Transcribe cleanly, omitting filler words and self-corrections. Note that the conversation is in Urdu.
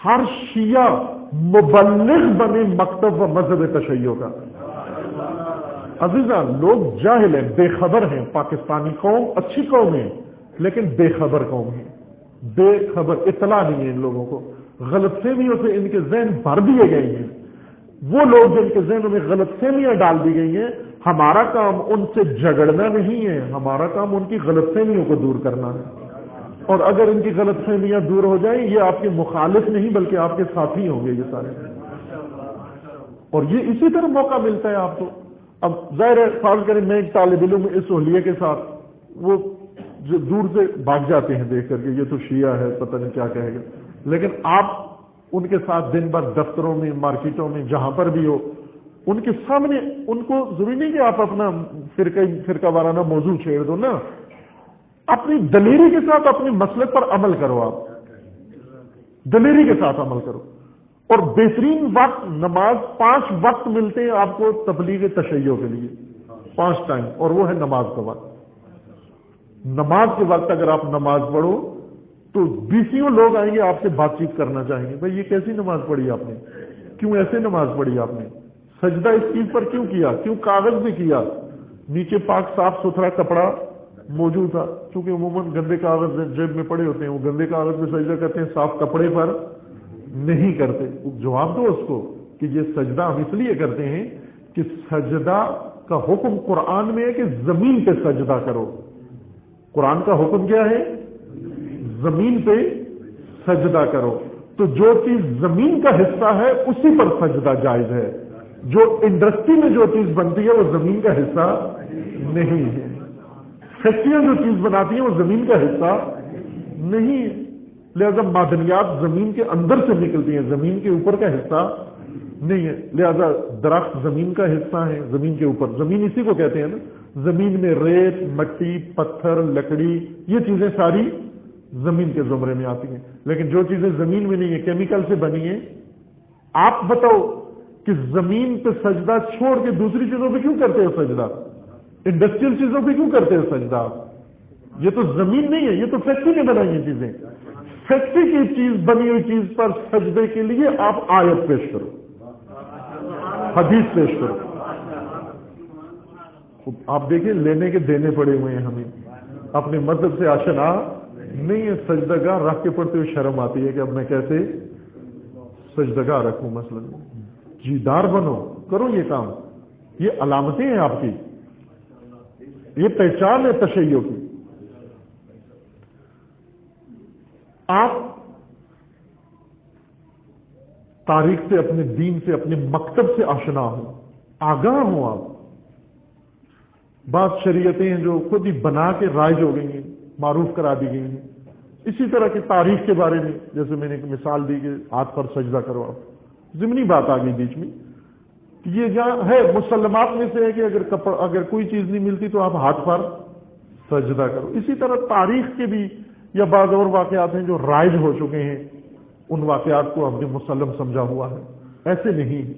ہر شیعہ مبلغ بنے مکتب و مذہب تشیع کا. عزیزان، لوگ جاہل ہیں، بے خبر ہیں. پاکستانی قوم اچھی قوم ہے لیکن بے خبر قوم ہے. بے خبر، اطلاع نہیں ہے ان لوگوں کو. غلط فہمیوں سے ان کے ذہن بھر دیے گئے ہیں. وہ لوگ جن کے ذہنوں میں غلط فہمیاں ڈال دی گئی ہیں، ہمارا کام ان سے جھگڑنا نہیں ہے، ہمارا کام ان کی غلط فہمیوں کو دور کرنا ہے. اور اگر ان کی غلط فہمیاں دور ہو جائیں، یہ آپ کے مخالف نہیں بلکہ آپ کے ساتھی ہوں گے یہ سارے. اور یہ اسی طرح موقع ملتا ہے آپ کو. اب ظاہر ہے، فرض کریں میں ایک طالب علم اس اہلیہ کے ساتھ، وہ جو دور سے بھاگ جاتے ہیں دیکھ کر کے یہ تو شیعہ ہے، پتہ نہیں کیا کہے گا. لیکن آپ ان کے ساتھ دن بھر دفتروں میں، مارکیٹوں میں، جہاں پر بھی ہو، ان کے سامنے ان کو ضروری نہیں کہ آپ اپنا فرقہ وارانہ موضوع چھیڑ دو نا. اپنی دلیری کے ساتھ اپنے مسلک پر عمل کرو. آپ دلیری کے ساتھ عمل کرو. اور بہترین وقت نماز، 5 وقت ملتے ہیں آپ کو تبلیغ تشیع کے لیے، 5 ٹائم، اور وہ ہے نماز کا وقت. نماز کے وقت اگر آپ نماز پڑھو تو 20 لوگ آئیں گے آپ سے بات چیت کرنا چاہیں گے. بھائی یہ کیسی نماز پڑھی آپ نے؟ کیوں ایسے نماز پڑھی آپ نے؟ سجدہ اس چیز پر کیوں کیا؟ کیوں کاغذ میں کیا؟ نیچے پاک صاف ستھرا کپڑا موجود تھا، چونکہ عموماً گندے کاغذ جیب میں پڑے ہوتے ہیں، وہ گندے کاغذ میں سجدہ کرتے ہیں، صاف کپڑے پر نہیں کرتے. جواب دو اس کو کہ یہ سجدہ ہم اس لیے کرتے ہیں کہ سجدہ کا حکم قرآن میں ہے کہ زمین پہ سجدہ کرو. قرآن کا حکم کیا ہے؟ زمین پہ سجدہ کرو. تو جو چیز زمین کا حصہ ہے اسی پر سجدہ جائز ہے. جو انڈسٹری میں جو چیز بنتی ہے وہ زمین کا حصہ نہیں ہے. فیکٹریاں جو چیز بناتی ہیں وہ زمین کا حصہ نہیں ہے. لہذا معدنیات زمین کے اندر سے نکلتی ہیں، زمین کے اوپر کا حصہ نہیں ہے. لہذا درخت زمین کا حصہ ہے، زمین کے اوپر. زمین اسی کو کہتے ہیں نا. زمین میں ریت، مٹی، پتھر، لکڑی، یہ چیزیں ساری زمین کے زمرے میں آتی ہیں. لیکن جو چیزیں زمین میں نہیں ہیں، کیمیکل سے بنی ہیں. آپ بتاؤ کہ زمین پہ سجدہ چھوڑ کے دوسری چیزوں پہ کیوں کرتے ہو سجدہ؟ انڈسٹریل چیزوں پہ کیوں کرتے ہو سجدہ؟ یہ تو زمین نہیں ہے، یہ تو فیکٹری میں بنائی ہیں چیزیں. فیکٹری کی چیز، بنی ہوئی چیز پر سجدے کے لیے آپ آیت پیش کرو، حدیث پیش کرو. آپ دیکھیں لینے کے دینے پڑے ہوئے ہیں ہمیں، اپنے مذہب سے آشنا نہیں ہے. سجدگاہ رکھ کے پڑھتے ہوئے شرم آتی ہے کہ اب میں کیسے سجدگاہ رکھوں. مثلا جیدار بنو، کرو یہ کام. یہ علامتیں ہیں آپ کی، یہ پہچان ہے تشیع کی. آپ تاریخ سے، اپنے دین سے، اپنے مکتب سے آشنا ہوں، آگاہ ہوں. آپ بعض شریعتیں ہیں جو خود ہی بنا کے رائج ہو گئی ہیں، معروف کرا دی گئی ہیں. اسی طرح کی تاریخ کے بارے میں جیسے میں نے ایک مثال دی کہ ہاتھ پر سجدہ کرو. آپ ضمنی بات آ گئی بیچ میں کہ یہ جہاں ہے مسلمات میں سے ہے کہ اگر کوئی چیز نہیں ملتی تو آپ ہاتھ پر سجدہ کرو. اسی طرح تاریخ کے بھی یا بعض اور واقعات ہیں جو رائج ہو چکے ہیں، ان واقعات کو ہم نے مسلم سمجھا ہوا ہے. ایسے نہیں.